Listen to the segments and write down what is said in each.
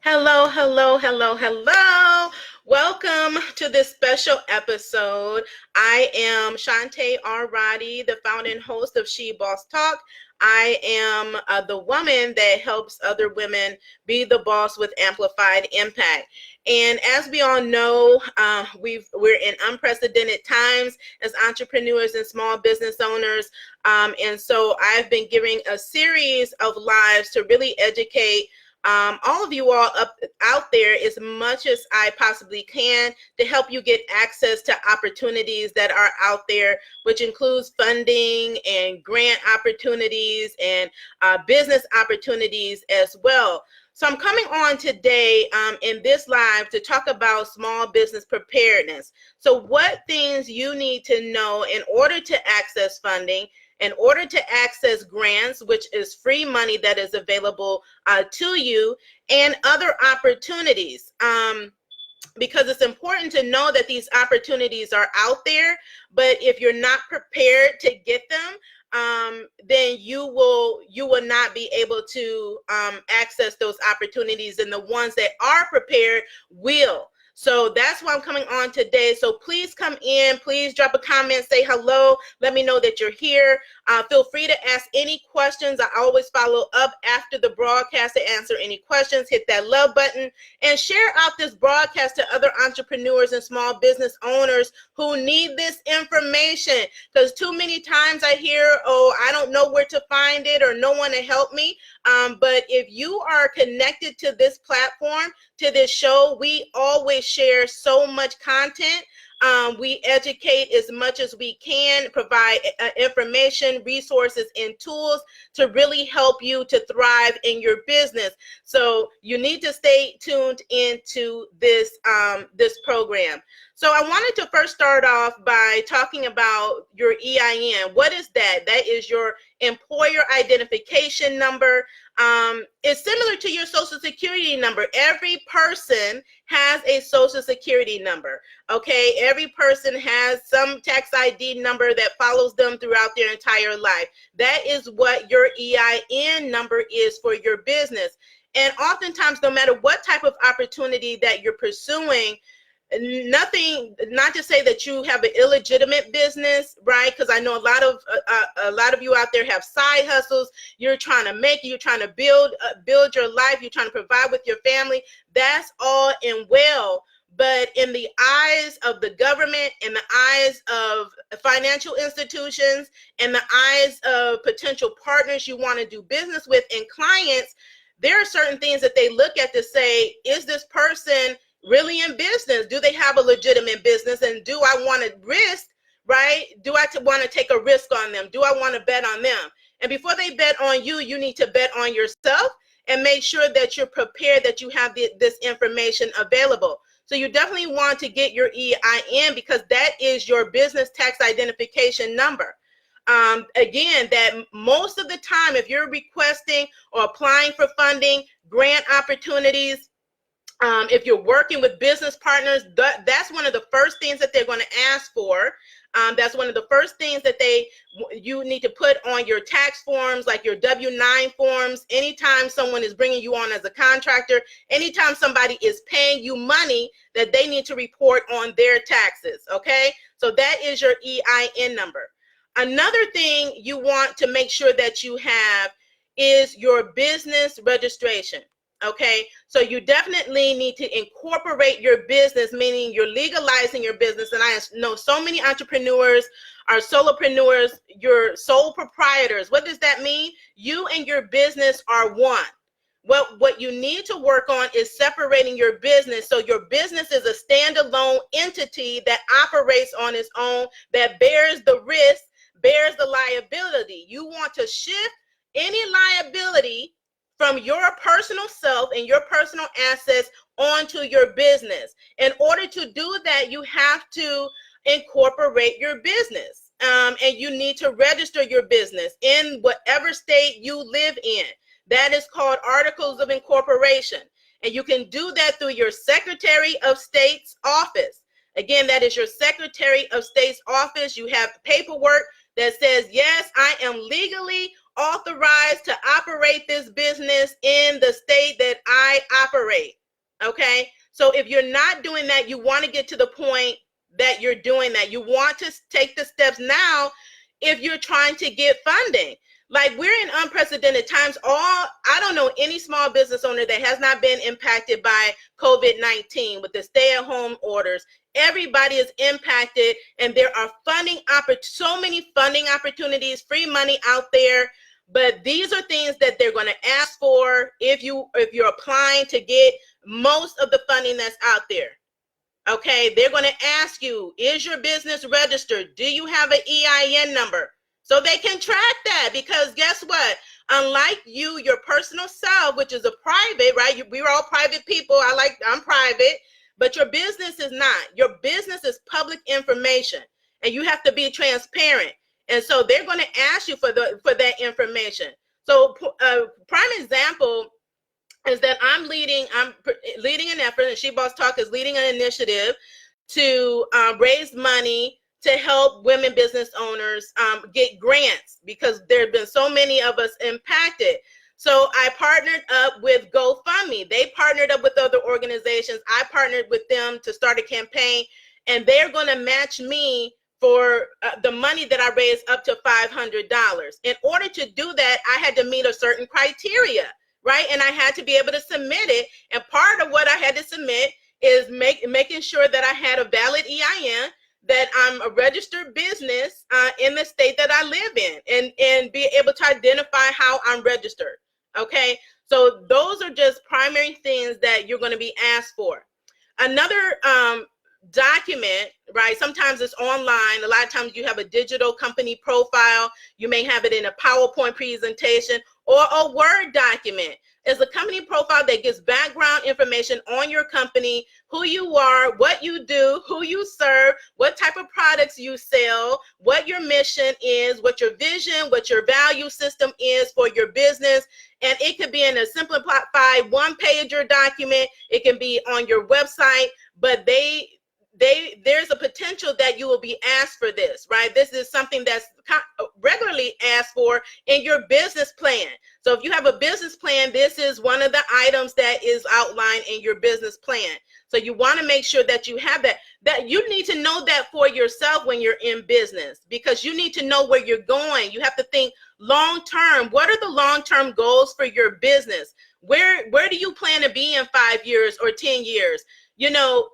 Hello, hello, hello, hello. Welcome to this special episode. I am Shanté R, Roddy, the founder and host of She Boss Talk. I am the woman that helps other women be the boss with amplified impact. And as we all know, we're in unprecedented times as entrepreneurs and small business owners. And so I've been giving a series of lives to really educate all of you all out there as much as I possibly can to help you get access to opportunities that are out there, which includes funding and grant opportunities and business opportunities as well. So I'm coming on today in this live to talk about small business preparedness. So what things you need to know in order to access funding, in order to access grants, which is free money that is available to you, and other opportunities. Because it's important to know that these opportunities are out there, but if you're not prepared to get them, then you will not be able to access those opportunities, and the ones that are prepared will. So that's why I'm coming on today. So please come in, please drop a comment, say hello, let me know that you're here. Feel free to ask any questions. I always follow up after the broadcast to answer any questions. Hit that love button and share out this broadcast to other entrepreneurs and small business owners who need this information. Because too many times I hear, oh, I don't know where to find it, or no one to help me. But if you are connected to this platform, to this show, we always share so much content. We educate as much as we can, provide information, resources, and tools to really help you to thrive in your business. So you need to stay tuned into this program. So I wanted to first start off by talking about your EIN. What is that? That is your employer identification number. It's similar to your social security number. Every person has a social security number. Okay, every person has some tax ID number that follows them throughout their entire life. That is what your EIN number is for your business. And oftentimes, no matter what type of opportunity that you're pursuing, not to say that you have an illegitimate business, right? Because I know a lot of you out there have side hustles. You're trying to you're trying to build your life. You're trying to provide with your family. That's all and well. But in the eyes of the government, in the eyes of financial institutions, in the eyes of potential partners you want to do business with and clients, there are certain things that they look at to say, is this person really in business? Do they have a legitimate business? And do I want to risk, right? Do I want to take a risk on them? Do I want to bet on them? And before they bet on you, you need to bet on yourself and make sure that you're prepared, that you have this information available. So you definitely want to get your EIN, because that is your business tax identification number. Again, that most of the time, if you're requesting or applying for funding, grant opportunities, if you're working with business partners, that's one of the first things that they're going to ask for. That's one of the first things that you need to put on your tax forms, like your W-9 forms. Anytime someone is bringing you on as a contractor, anytime somebody is paying you money, that they need to report on their taxes, okay? So that is your EIN number. Another thing you want to make sure that you have is your business registration. Okay, so you definitely need to incorporate your business, meaning you're legalizing your business. And I know so many entrepreneurs are solopreneurs, you're sole proprietors. What does that mean? You and your business are one. What you need to work on is separating your business, so your business is a standalone entity that operates on its own, that bears the risk, bears the liability. You want to shift any liability from your personal self and your personal assets onto your business. In order to do that, you have to incorporate your business, and you need to register your business in whatever state you live in. That is called articles of incorporation, and you can do that through your Secretary of State's office. Again, that is your Secretary of State's office. You have paperwork that says, yes, I am legally authorized to operate this business in the state that I operate. Okay, so if you're not doing that, you want to get to the point that you're doing that. You want to take the steps now if you're trying to get funding. Like, we're in unprecedented times. I don't know any small business owner that has not been impacted by COVID-19 with the stay-at-home orders. Everybody is impacted, and there are so many funding opportunities, free money out there. But these are things that they're going to ask for if you're applying to get most of the funding that's out there. Okay, they're going to ask you, is your business registered? Do you have an EIN number? So they can track that, because guess what? Unlike you, your personal self, which is a private, right? We're all private people. I'm private, but your business is not. Your business is public information, and you have to be transparent. And so they're going to ask you for that information. So prime example is that I'm leading an effort, and She Boss Talk is leading an initiative to raise money to help women business owners get grants, because there have been so many of us impacted. So I partnered up with GoFundMe. They partnered up with other organizations. I partnered with them to start a campaign, and they're going to match me for the money that I raised up to $500. In order to do that, I had to meet a certain criteria, right? And I had to be able to submit it. And part of what I had to submit is making sure that I had a valid EIN, that I'm a registered business in the state that I live in, and be able to identify how I'm registered. Okay, so those are just primary things that you're going to be asked for. Another document, right? Sometimes it's online. A lot of times you have a digital company profile. You may have it in a PowerPoint presentation or a Word document. It's a company profile that gives background information on your company, who you are, what you do, who you serve, what type of products you sell, what your mission is, what your vision, what your value system is for your business. And it could be in a simplified one-pager document. It can be on your website, but there's a potential that you will be asked for this, right? This is something that's regularly asked for in your business plan. So if you have a business plan, this is one of the items that is outlined in your business plan. So you want to make sure that you have that you need to know that for yourself when you're in business, because you need to know where you're going. You have to think long term. What are the long-term goals for your business? Where do you plan to be in 5 years or 10 years? You know,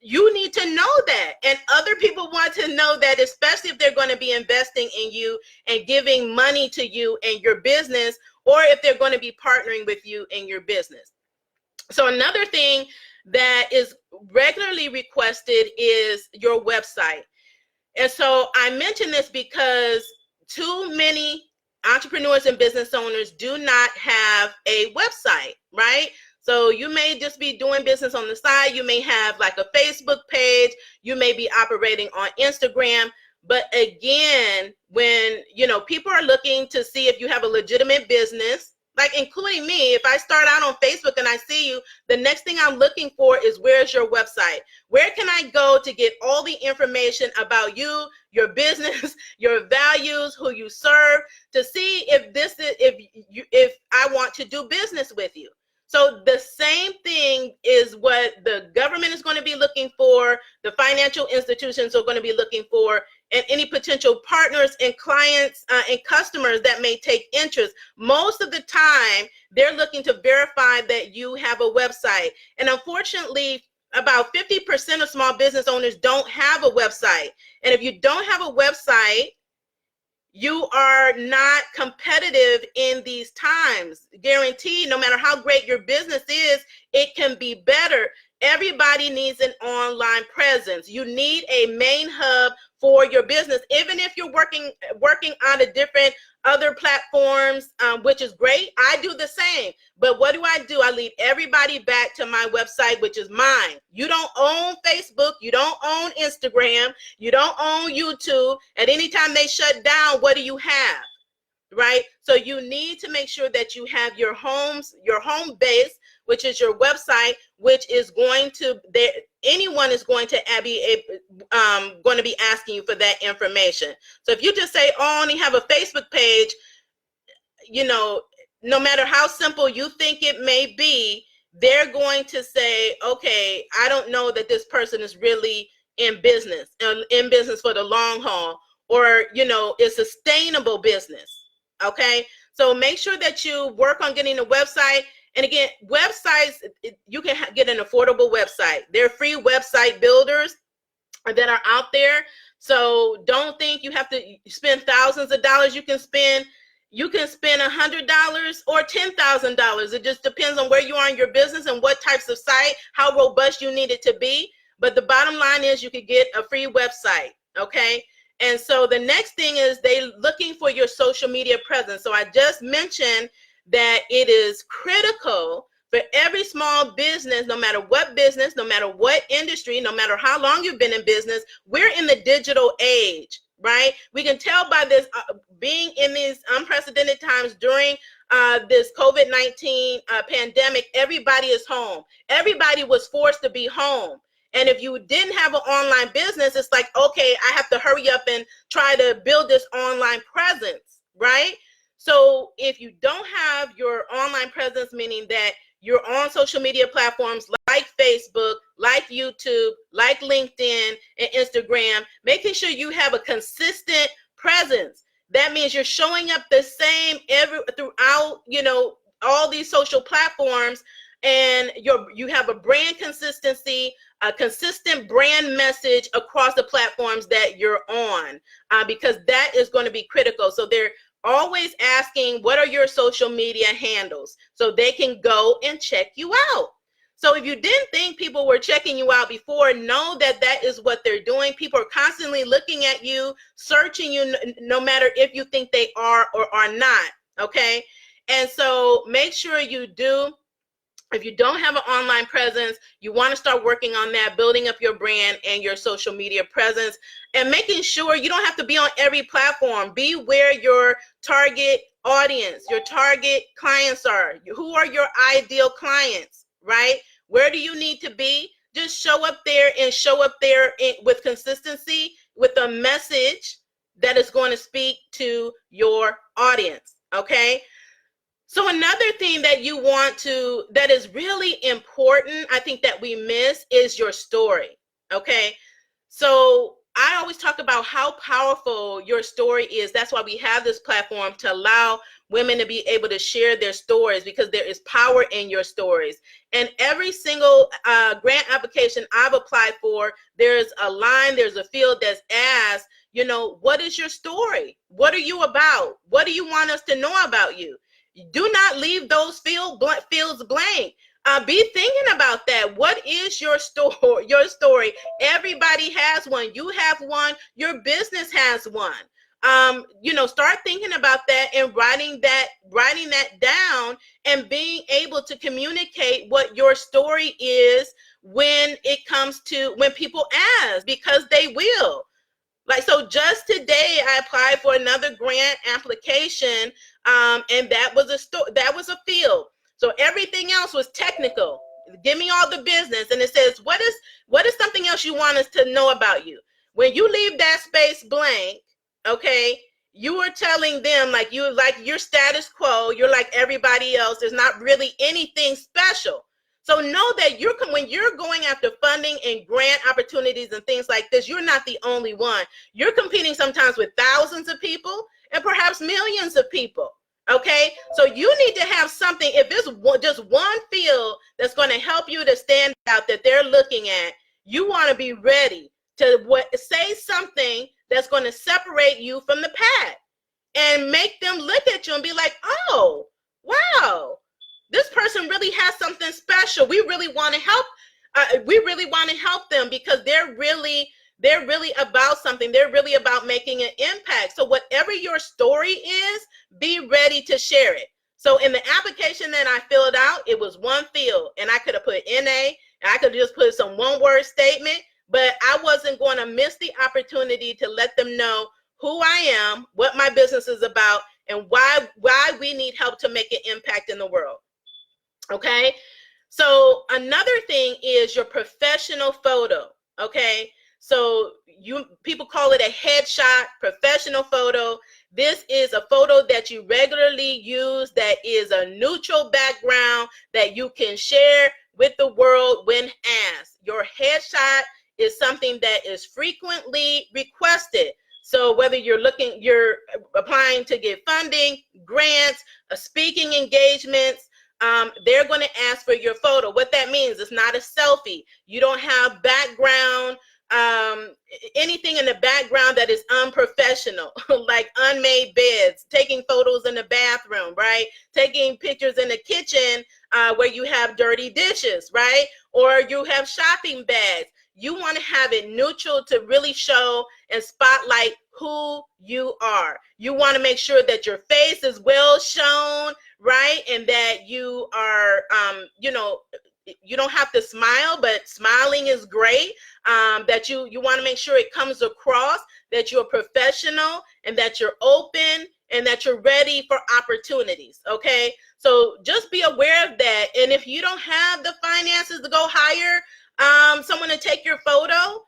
you need to know that, and other people want to know that, especially if they're going to be investing in you and giving money to you and your business, or if they're going to be partnering with you in your business. So another thing that is regularly requested is your website. And so I mention this because too many entrepreneurs and business owners do not have a website, right? So you may just be doing business on the side. You may have like a Facebook page. You may be operating on Instagram. But again, when people are looking to see if you have a legitimate business, like including me, if I start out on Facebook and I see you, the next thing I'm looking for is, where's your website? Where can I go to get all the information about you, your business, your values, who you serve, to see if I want to do business with you? So the same thing is what the government is going to be looking for, the financial institutions are going to be looking for, and any potential partners and clients and customers that may take interest. Most of the time, they're looking to verify that you have a website. And unfortunately, about 50% of small business owners don't have a website. And if you don't have a website, you are not competitive in these times. Guaranteed, no matter how great your business is, it can be better. Everybody needs an online presence. You need a main hub for your business, even if you're working on a different other platforms, which is great. I do the same. But what do? I lead everybody back to my website, which is mine. You don't own Facebook. You don't own Instagram. You don't own YouTube. At any time they shut down, what do you have? Right? So you need to make sure that you have your home base, which is your website, which is going to, anyone is going to be asking you for that information. So if you just say, oh, I only have a Facebook page, no matter how simple you think it may be, they're going to say, okay, I don't know that this person is really in business for the long haul, or, is sustainable business. Okay. So make sure that you work on getting a website. And again, websites, you can get an affordable website. There are free website builders that are out there. So don't think you have to spend thousands of dollars. You can spend $100 or $10,000. It just depends on where you are in your business and what types of site, how robust you need it to be. But the bottom line is you could get a free website. Okay. And so the next thing is they looking for your social media presence. So I just mentioned that it is critical for every small business, no matter what business, no matter what industry, no matter how long you've been in business, we're in the digital age, right? We can tell by this being in these unprecedented times during this COVID-19 pandemic, everybody is home. Everybody was forced to be home. And if you didn't have an online business, it's like, okay, I have to hurry up and try to build this online presence, right? So if you don't have your online presence, meaning that you're on social media platforms like Facebook, like YouTube, like LinkedIn and Instagram, making sure you have a consistent presence. That means you're showing up the same throughout, all these social platforms, and you have a brand consistency, a consistent brand message across the platforms that you're on, because that is going to be critical. So they're always asking, what are your social media handles? So they can go and check you out. So if you didn't think people were checking you out before, know that that is what they're doing. People are constantly looking at you, searching you, no matter if you think they are or are not. Okay. And so make sure you do. If you don't have an online presence, you want to start working on that, building up your brand and your social media presence, and making sure you don't have to be on every platform. Be where your target audience, your target clients are. Who are your ideal clients, right? Where do you need to be? Just show up there and show up there with consistency, with a message that is going to speak to your audience, okay? So another thing that that is really important, I think that we miss, is your story, okay? So I always talk about how powerful your story is. That's why we have this platform, to allow women to be able to share their stories, because there is power in your stories. And every single grant application I've applied for, there's a field that's asked, what is your story? What are you about? What do you want us to know about you? Do not leave those fields blank. Be thinking about that. What is your story? Your story. Everybody has one. You have one. Your business has one. Start thinking about that and writing that down, and being able to communicate what your story is when people ask, because they will. Like, so just today I applied for another grant application, and that was a field. So everything else was technical. Give me all the business. And it says, what is something else you want us to know about you? When you leave that space blank, okay, you are telling them you're status quo, you're like everybody else. There's not really anything special. So know that when you're going after funding and grant opportunities and things like this, you're not the only one. You're competing sometimes with thousands of people and perhaps millions of people. Okay, so you need to have something. If it's just one field that's going to help you to stand out that they're looking at, you want to be ready to say something that's going to separate you from the pack and make them look at you and be like, oh, wow, this person really has something special. We really want to help. We really want to help them, because they're really about something. They're really about making an impact. So whatever your story is, be ready to share it. So in the application that I filled out, it was one field, and I could have put NA, and I could just put some one-word statement, but I wasn't going to miss the opportunity to let them know who I am, what my business is about, and why we need help to make an impact in the world. Okay? So another thing is your professional photo. Okay? So people call it a headshot, professional photo. This is a photo that you regularly use that is a neutral background that you can share with the world when asked. Your headshot is something that is frequently requested. So whether you're applying to get funding, grants, speaking engagements, they're going to ask for your photo. What that means, it's not a selfie. You don't have background, anything in the background that is unprofessional, like unmade beds, taking photos in the bathroom, right? Taking pictures in the kitchen where you have dirty dishes, right? Or you have shopping bags. You want to have it neutral to really show and spotlight who you are. You want to make sure that your face is well shown, right? And that you are, you don't have to smile, but smiling is great. That you want to make sure it comes across that you're professional and that you're open and that you're ready for opportunities. Okay, so just be aware of that. And if you don't have the finances to go hire someone to take your photo,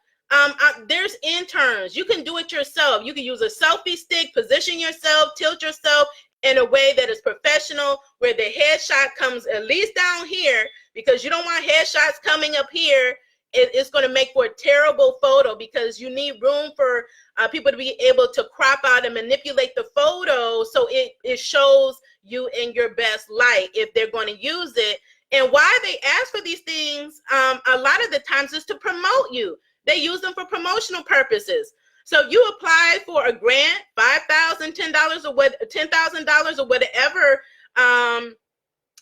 there's interns. You can do it yourself. You can use a selfie stick, position yourself, tilt yourself in a way that is professional, where the headshot comes at least down here, because you don't want headshots coming up here. It's going to make for a terrible photo, because you need room for people to be able to crop out and manipulate the photo so it shows you in your best light if they're going to use it. And why they ask for these things, a lot of the times, is to promote you. They use them for promotional purposes. So you apply for a grant, $5,000, $10, or $10,000, or whatever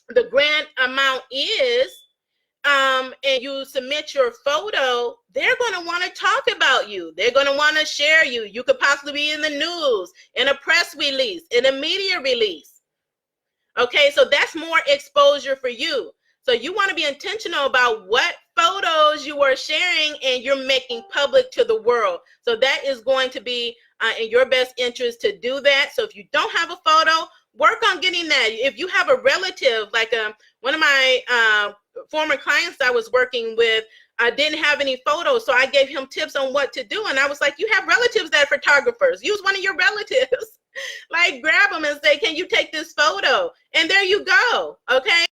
the grant amount is, and you submit your photo, they're going to want to talk about you. They're going to want to share you. You could possibly be in the news, in a press release, in a media release. Okay, so that's more exposure for you. So you want to be intentional about what photos you are sharing and you're making public to the world. So that is going to be in your best interest to do that. So if you don't have a photo, work on getting that. If you have a relative, like one of my former clients I was working with, didn't have any photos, so I gave him tips on what to do. And I was like, you have relatives that are photographers. Use one of your relatives. Like, grab them and say, can you take this photo? And there you go. Okay.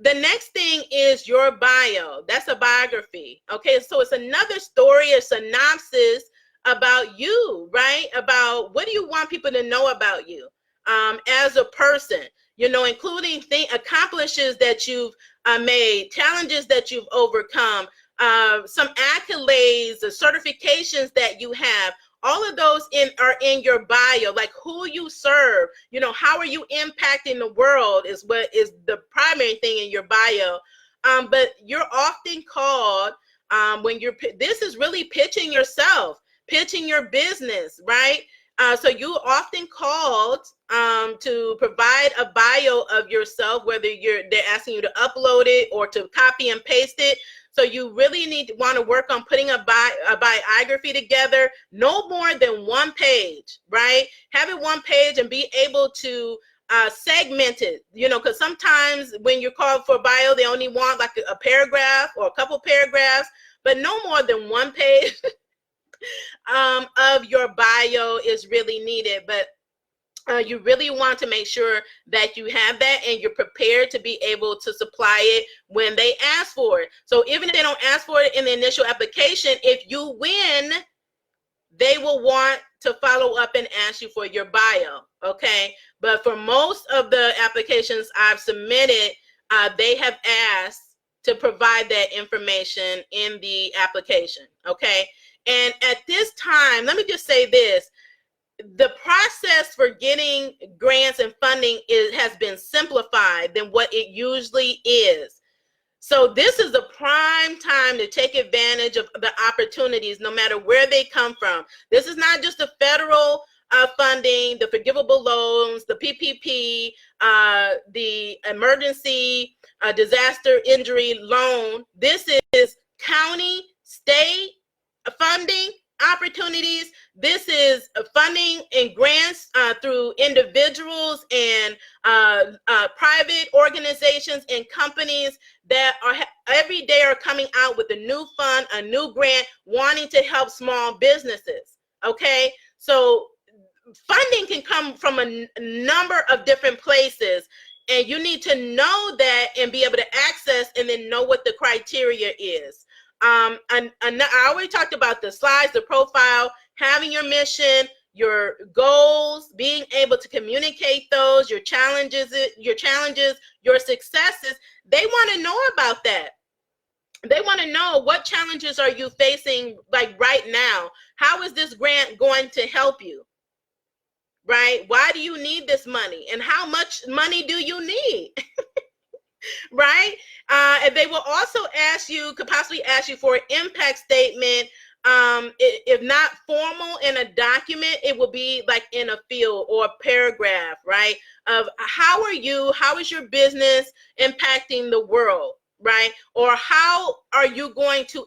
The next thing is your bio. That's a biography. Okay, so it's another story, a synopsis about you, right? About what do you want people to know about you as a person, including accomplishes that you've made, challenges that you've overcome, some accolades, the certifications that you have. All of those are in your bio, like who you serve, how are you impacting the world is what is the primary thing in your bio. But you're often called this is really pitching yourself, pitching your business, right? So you often called to provide a bio of yourself, whether they're asking you to upload it or to copy and paste it. So you really want to work on putting a biography together, no more than one page, right? Have it one page and be able to segment it, because sometimes when you're called for a bio, they only want like a paragraph or a couple paragraphs, but no more than one page of your bio is really needed. But you really want to make sure that you have that and you're prepared to be able to supply it when they ask for it. So even if they don't ask for it in the initial application, if you win, they will want to follow up and ask you for your bio, okay? But for most of the applications I've submitted, they have asked to provide that information in the application, okay? And at this time, let me just say this. The process for getting grants and funding has been simplified than what it usually is. So this is a prime time to take advantage of the opportunities, no matter where they come from. This is not just the federal funding, the forgivable loans, the PPP, the emergency disaster injury loan. This is county, state funding opportunities. This is funding and grants through individuals and private organizations and companies that are every day are coming out with a new fund, a new grant, wanting to help small businesses. Okay, so funding can come from a number of different places, and you need to know that and be able to access and then know what the criteria is. And I already talked about the slides, the profile, having your mission, your goals, being able to communicate those, your challenges, your successes. They want to know about that. They want to know, what challenges are you facing, like right now? How is this grant going to help you? Right? Why do you need this money? And how much money do you need? Right? And they will also could possibly ask you for an impact statement. If not formal in a document, it will be like in a field or a paragraph, right? Of how is your business impacting the world, right? Or how are you going to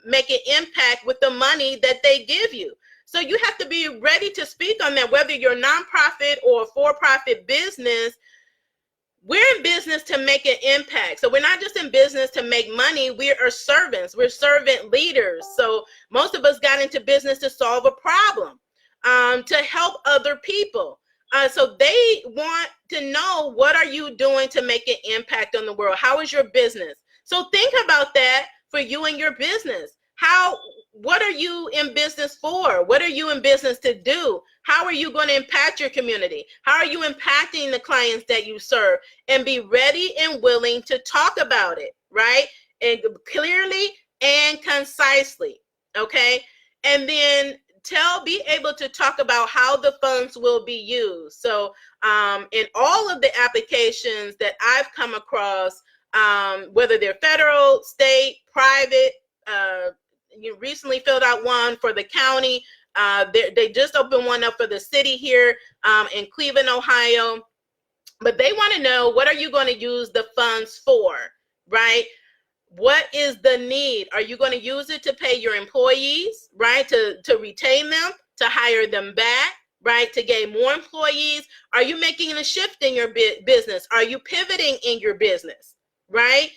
make an impact with the money that they give you? So you have to be ready to speak on that, whether you're a nonprofit or a for-profit business. We're in business to make an impact. So we're not just in business to make money. We are servants. We're servant leaders. So most of us got into business to solve a problem, to help other people. So they want to know, what are you doing to make an impact on the world? How is your business? So think about that for you and your business. What are you in business for? What are you in business to do? How are you going to impact your community? How are you impacting the clients that you serve? And be ready and willing to talk about it, right? And clearly and concisely, okay? And then be able to talk about how the funds will be used. So in all of the applications that I've come across, whether they're federal, state, private, you recently filled out one for the county. They just opened one up for the city here in Cleveland, Ohio. But they want to know, what are you going to use the funds for, right? What is the need? Are you going to use it to pay your employees, right? To retain them, to hire them back, right? To gain more employees? Are you making a shift in your business? Are you pivoting in your business, right?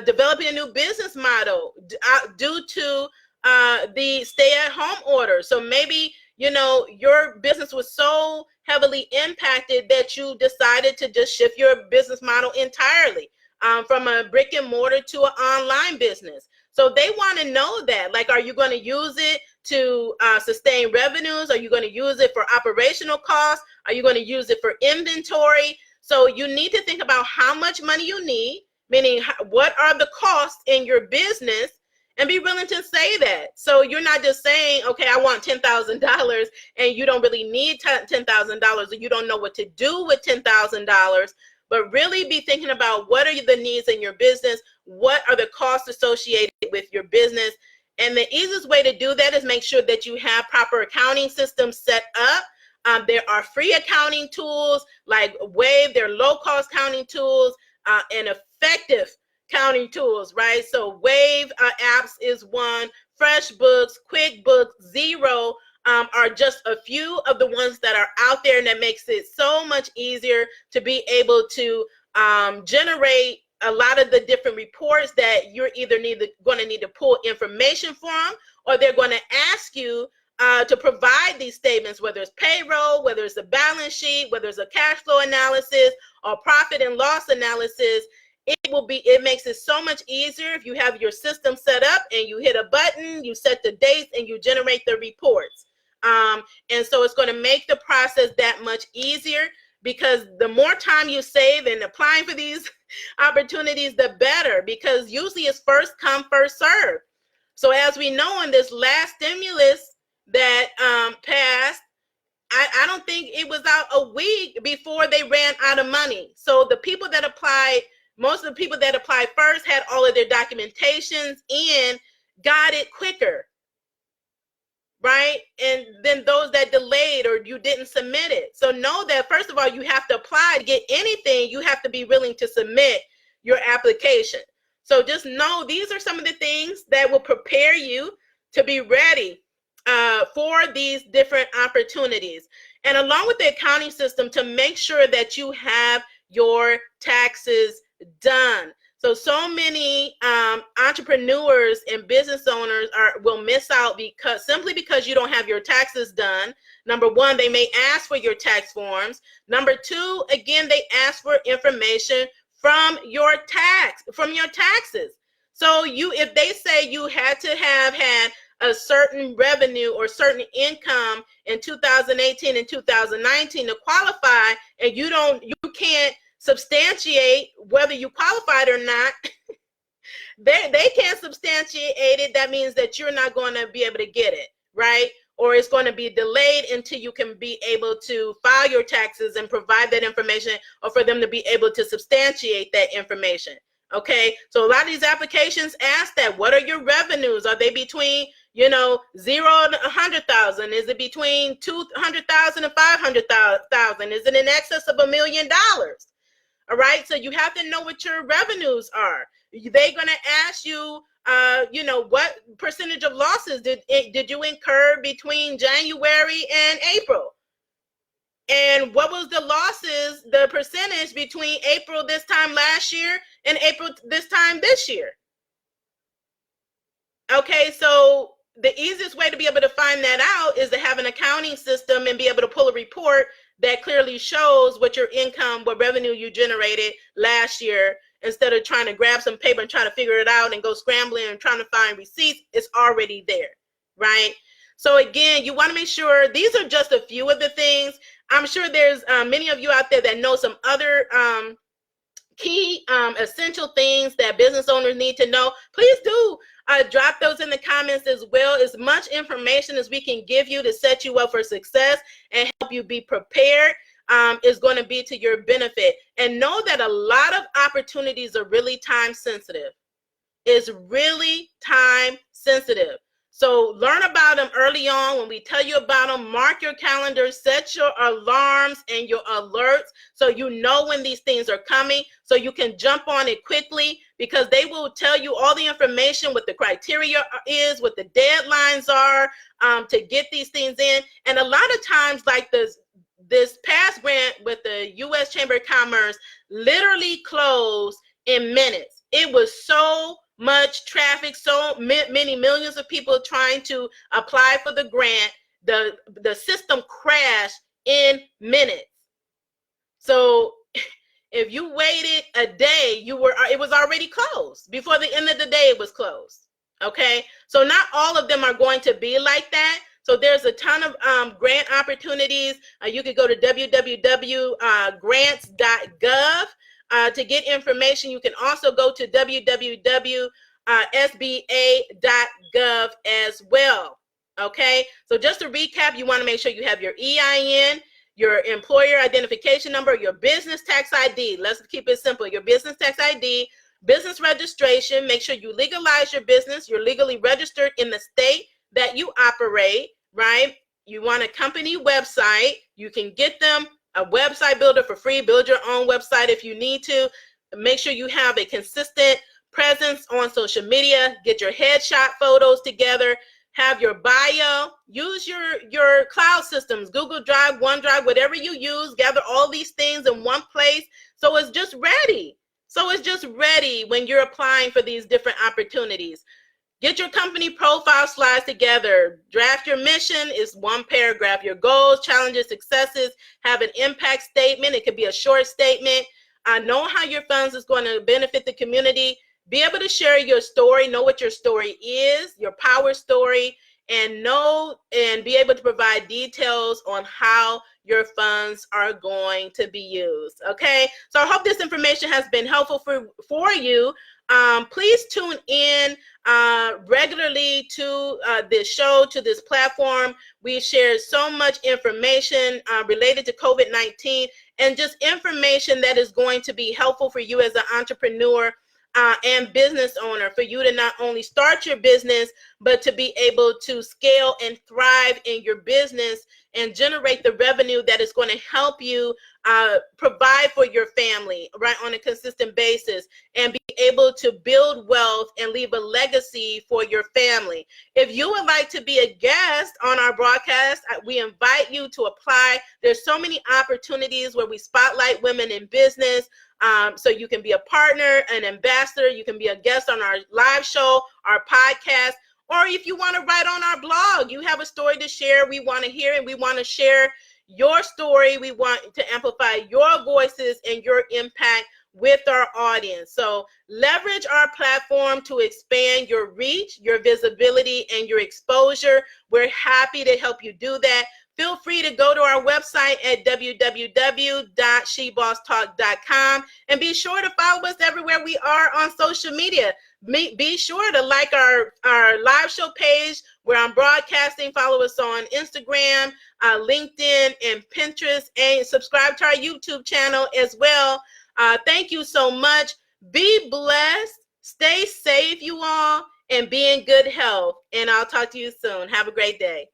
Developing a new business model due to the stay-at-home order. So maybe, your business was so heavily impacted that you decided to just shift your business model entirely, from a brick and mortar to an online business. So they want to know that, like, are you going to use it to sustain revenues? Are you going to use it for operational costs? Are you going to use it for inventory? So you need to think about how much money you need, meaning what are the costs in your business, and be willing to say that. So you're not just saying, okay, I want $10,000, and you don't really need $10,000, or you don't know what to do with $10,000, but really be thinking about, what are the needs in your business? What are the costs associated with your business? And the easiest way to do that is make sure that you have proper accounting systems set up. There are free accounting tools like Wave. There are low-cost accounting tools and effective counting tools, right? So Wave apps is one. FreshBooks, QuickBooks, Xero are just a few of the ones that are out there, and that makes it so much easier to be able to generate a lot of the different reports that you're either going to need to pull information from, or they're going to ask you to provide these statements, whether it's payroll, whether it's a balance sheet, whether it's a cash flow analysis or profit and loss analysis. It makes it so much easier if you have your system set up and you hit a button, you set the dates, and you generate the reports. And so it's going to make the process that much easier, because the more time you save in applying for these opportunities, the better, because usually it's first come, first serve. So as we know, in this last stimulus that passed, I don't think it was out a week before they ran out of money. So the people that applied, most of the people that applied first had all of their documentations in, got it quicker, right? And then those that delayed or you didn't submit it. So know that, first of all, you have to apply to get anything. You have to be willing to submit your application. So just know these are some of the things that will prepare you to be ready for these different opportunities. And along with the accounting system, to make sure that you have your taxes done. So many entrepreneurs and business owners will miss out simply because you don't have your taxes done. Number one, they may ask for your tax forms. Number two, again, they ask for information from your taxes. So if they say you had to have had a certain revenue or certain income in 2018 and 2019 to qualify, and you can't substantiate whether you qualified or not, they can't substantiate it. That means that you're not going to be able to get it, right? Or it's going to be delayed until you can be able to file your taxes and provide that information, or for them to be able to substantiate that information. Okay, so a lot of these applications ask that. What are your revenues? Are they between 0 and 100,000? Is it between 200,000 and 500,000? Is it in excess of $1 million? All right, so you have to know what your revenues are. They're going to ask you, what percentage of losses did you incur between January and April? And what was the percentage between April this time last year and April this time this year? Okay, so the easiest way to be able to find that out is to have an accounting system and be able to pull a report that clearly shows what your income, what revenue you generated last year, instead of trying to grab some paper and trying to figure it out and go scrambling and trying to find receipts. It's already there, right? So again, you want to make sure these are just a few of the things. I'm sure there's many of you out there that know some other key essential things that business owners need to know. Please do drop those in the comments as well. As much information as we can give you to set you up for success and help you be prepared is going to be to your benefit. And know that a lot of opportunities are really time sensitive. It's really time sensitive. So learn about them early on. When we tell you about them, mark your calendar, set your alarms and your alerts so you know when these things are coming, so you can jump on it quickly, because they will tell you all the information, what the criteria is, what the deadlines are to get these things in. And a lot of times, like this past grant with the U.S. Chamber of Commerce literally closed in minutes. It was so much traffic, so many millions of people trying to apply for the grant. The system crashed in minutes. So if you waited a day, it was already closed. Before the end of the day, it was closed. Okay, so not all of them are going to be like that. So there's a ton of grant opportunities. You could go to www.grants.gov to get information. You can also go to www.sba.gov as well. Okay, so just to recap, you want to make sure you have your EIN, your employer identification number, your business tax ID. Let's keep it simple. Your business tax ID, business registration. Make sure you legalize your business. You're legally registered in the state that you operate, right? You want a company website. You can get them a website builder for free. Build your own website if you need to. Make sure you have a consistent presence on social media. Get your headshot photos together. Have your bio. Use your cloud systems, Google Drive, OneDrive, whatever you use. Gather all these things in one place so it's just ready. So it's just ready when you're applying for these different opportunities. Get your company profile slides together. Draft your mission is one paragraph. Your goals, challenges, successes. Have an impact statement. It could be a short statement. Know how your funds is going to benefit the community. Be able to share your story. Know what your story is, your power story, and be able to provide details on how your funds are going to be used. Okay, so I hope this information has been helpful for you. Please tune in regularly to this show, to this platform. We share so much information related to COVID-19 and just information that is going to be helpful for you as an entrepreneur and business owner, for you to not only start your business, but to be able to scale and thrive in your business and generate the revenue that is going to help you provide for your family, right, on a consistent basis, and be able to build wealth and leave a legacy for your family. If you would like to be a guest on our broadcast, we invite you to apply. There's so many opportunities where we spotlight women in business. So you can be a partner, an ambassador. You can be a guest on our live show, our podcast, or if you want to write on our blog, you have a story to share. We want to hear it. We want to share your story. We want to amplify your voices and your impact with our audience. So leverage our platform to expand your reach, your visibility, and your exposure. We're happy to help you do that. Feel free to go to our website at www.shebosstalk.com and be sure to follow us everywhere we are on social media. Be sure to like our live show page where I'm broadcasting. Follow us on Instagram, LinkedIn, and Pinterest, and subscribe to our YouTube channel as well. Thank you so much. Be blessed. Stay safe, you all, and be in good health. And I'll talk to you soon. Have a great day.